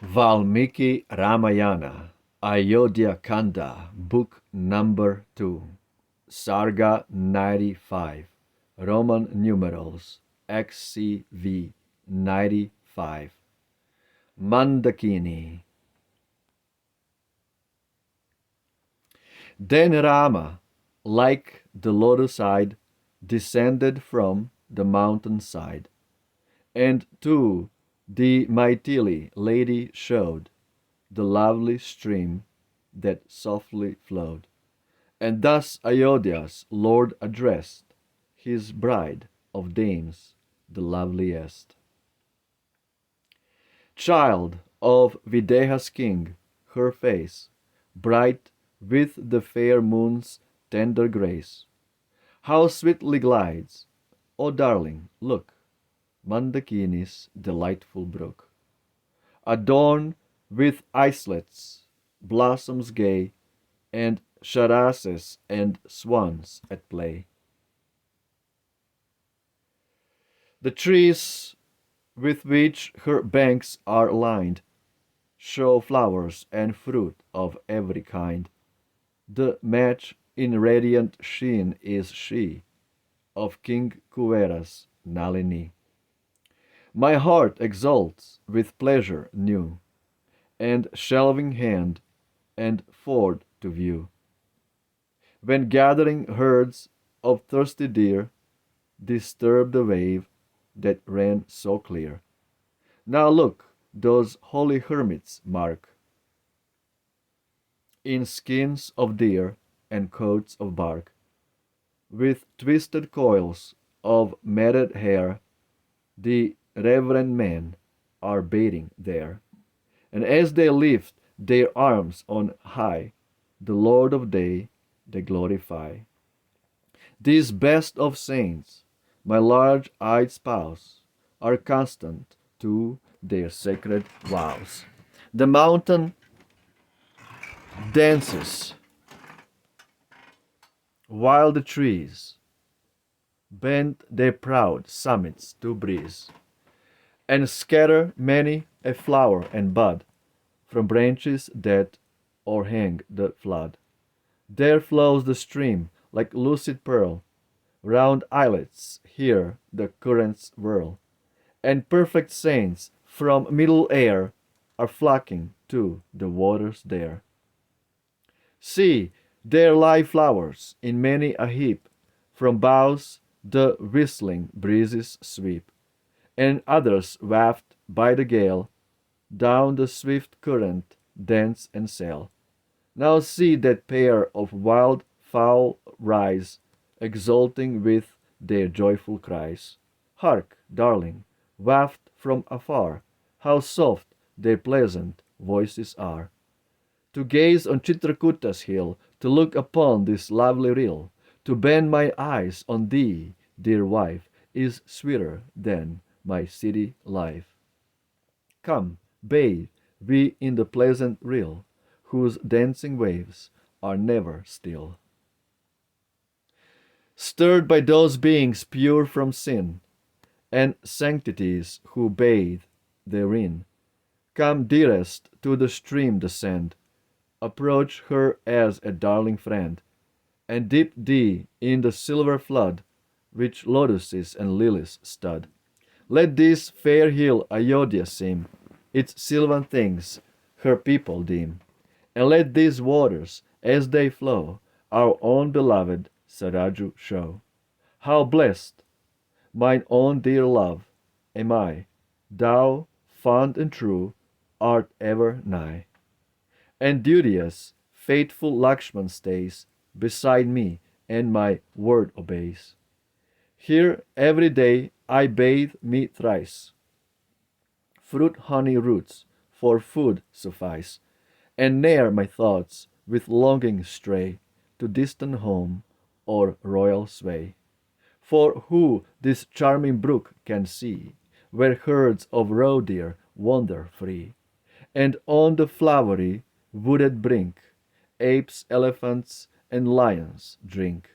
Valmiki Ramayana, Ayodhya Kanda, Book Number 2, Sarga 95, Roman numerals, XCV 95, Mandakini. Then Rama, like the lotus-eyed, descended from the mountainside, and to the Maithili lady showed the lovely stream that softly flowed. And thus Ayodhya's lord addressed his bride of dames the loveliest. Child of Videha's king, her face, bright with the fair moon's tender grace, how sweetly glides, O darling, look, Mandakini's delightful brook, adorned with islets, blossoms gay, and charases and swans at play. The trees with which her banks are lined show flowers and fruit of every kind. The match in radiant sheen is she of King Kuvera's Nalini. My heart exults with pleasure new, and shelving hand and ford to view, when gathering herds of thirsty deer disturb the wave that ran so clear. Now look, those holy hermits mark, in skins of deer and coats of bark, with twisted coils of matted hair, the reverend men are bathing there. And as they lift their arms on high, the Lord of Day they glorify. These best of saints, my large-eyed spouse, are constant to their sacred vows. The mountain dances, while the trees bend their proud summits to breeze, and scatter many a flower and bud from branches that o'erhang the flood. There flows the stream like lucid pearl, round islets here the currents whirl, and perfect saints from middle air are flocking to the waters there. See, there lie flowers in many a heap, from boughs the whistling breezes sweep, and others waft by the gale down the swift current dance and sail. Now see that pair of wild fowl rise, exulting with their joyful cries. Hark, darling, waft from afar, how soft their pleasant voices are. To gaze on Chitrakutta's hill, to look upon this lovely rill, to bend my eyes on thee, dear wife, is sweeter than my city life. Come, bathe we in the pleasant rill, whose dancing waves are never still. Stirred by those beings pure from sin, and sanctities who bathe therein, come, dearest, to the stream descend, approach her as a darling friend, and dip thee in the silver flood, which lotuses and lilies stud. Let this fair hill Ayodhya seem, its sylvan things her people deem, and let these waters, as they flow, our own beloved Saraju show. How blessed, mine own dear love, am I, thou, fond and true, art ever nigh. And duteous, faithful Lakshman stays beside me, and my word obeys. Here every day I bathe me thrice. Fruit honey roots for food suffice, and ne'er my thoughts with longing stray to distant home or royal sway. For who this charming brook can see, where herds of roe deer wander free, and on the flowery wooded brink apes, elephants, and lions drink?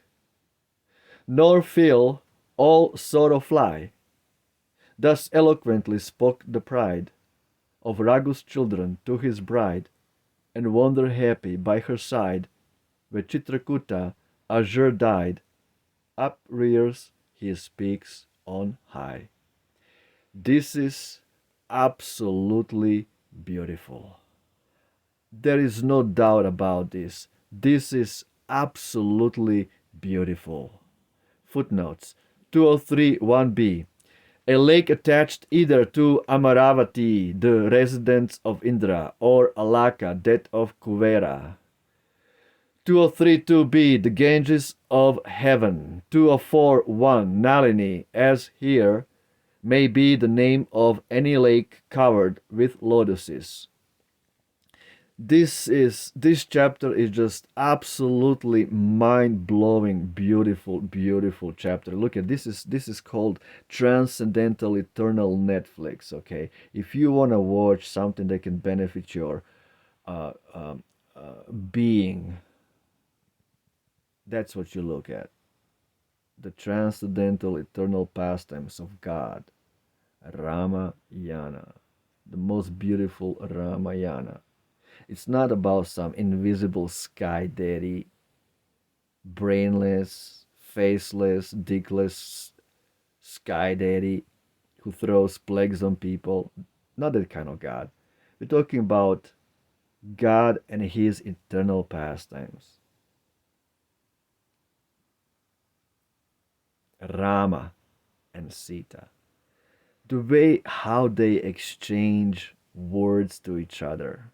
Nor feel all sorrow fly, thus eloquently spoke the pride of Raghu's children to his bride, and wander happy by her side, where Chitrakuta azure dyed, uprears his peaks on high. This is absolutely beautiful. There is no doubt about this. This is absolutely beautiful. Footnotes 2031b. A lake attached either to Amaravati, the residence of Indra, or Alaka, that of Kuvera. 2032b. The Ganges of heaven. 2041. Nalini, as here, may be the name of any lake covered with lotuses. This chapter is just absolutely mind-blowing, beautiful chapter. Look at this is called Transcendental Eternal Netflix. Okay, if you want to watch something that can benefit your uh, um, being, that's what you look at. The Transcendental Eternal Pastimes of God, Ramayana, the most beautiful Ramayana. It's not about some invisible sky deity, brainless, faceless, dickless sky deity who throws plagues on people. Not that kind of God. We're talking about God and his eternal pastimes. Rama and Sita. The way how they exchange words to each other.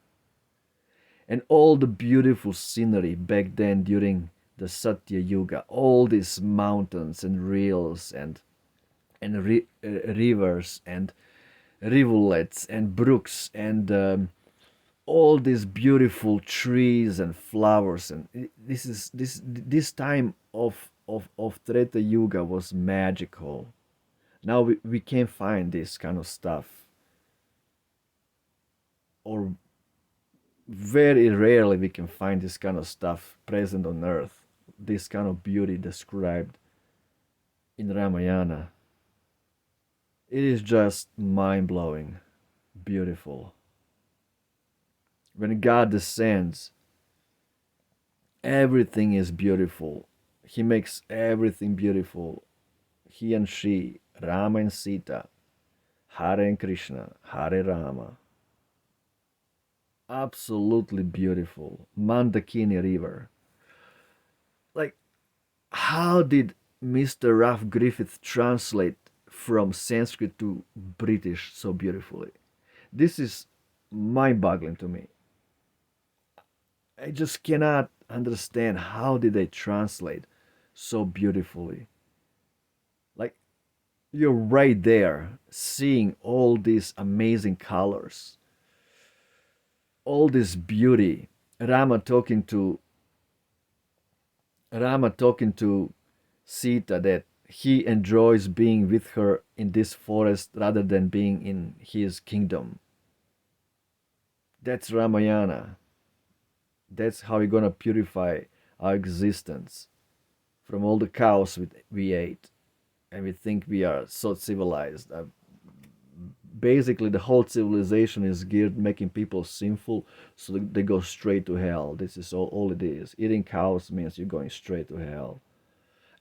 And all the beautiful scenery back then during the Satya Yuga, all these mountains and rills and rivers and rivulets and brooks and all these beautiful trees and flowers, and this time of Treta Yuga was magical. Now we can't find this kind of stuff, or very rarely we can find this kind of stuff present on earth, this kind of beauty described in Ramayana. It is just mind-blowing, beautiful. When God descends, everything is beautiful. He makes everything beautiful. He and she, Rama and Sita, Hare and Krishna, Hare Rama. Absolutely beautiful. Mandakini River. Like, how did Mr. Ralph Griffith translate from Sanskrit to British so beautifully? This is mind-boggling to me. I just cannot understand how did they translate so beautifully. Like, you're right there seeing all these amazing colors, all this beauty. Rama talking to Sita that he enjoys being with her in this forest rather than being in his kingdom. That's Ramayana. That's how we're gonna purify our existence from all the cows we ate, and we think we are so civilized. Basically, the whole civilization is geared making people sinful, so they go straight to hell. This is all it is. Eating cows means you're going straight to hell.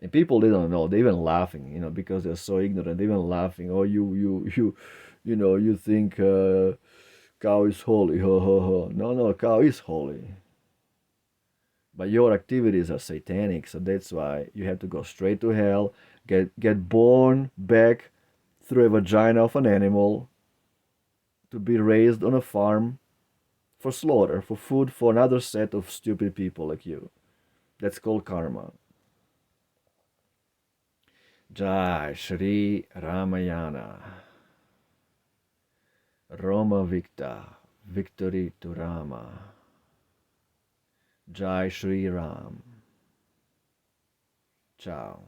And people, they don't know. They're even laughing, because they're so ignorant. They're even laughing. Oh, you think cow is holy? Ho ho ho. No, cow is holy. But your activities are satanic, so that's why you have to go straight to hell, get born back through a vagina of an animal, to be raised on a farm for slaughter, for food for another set of stupid people like you. That's called karma. Jai Shri Ramayana. Roma Victa. Victory to Rama. Jai Shri Ram. Ciao.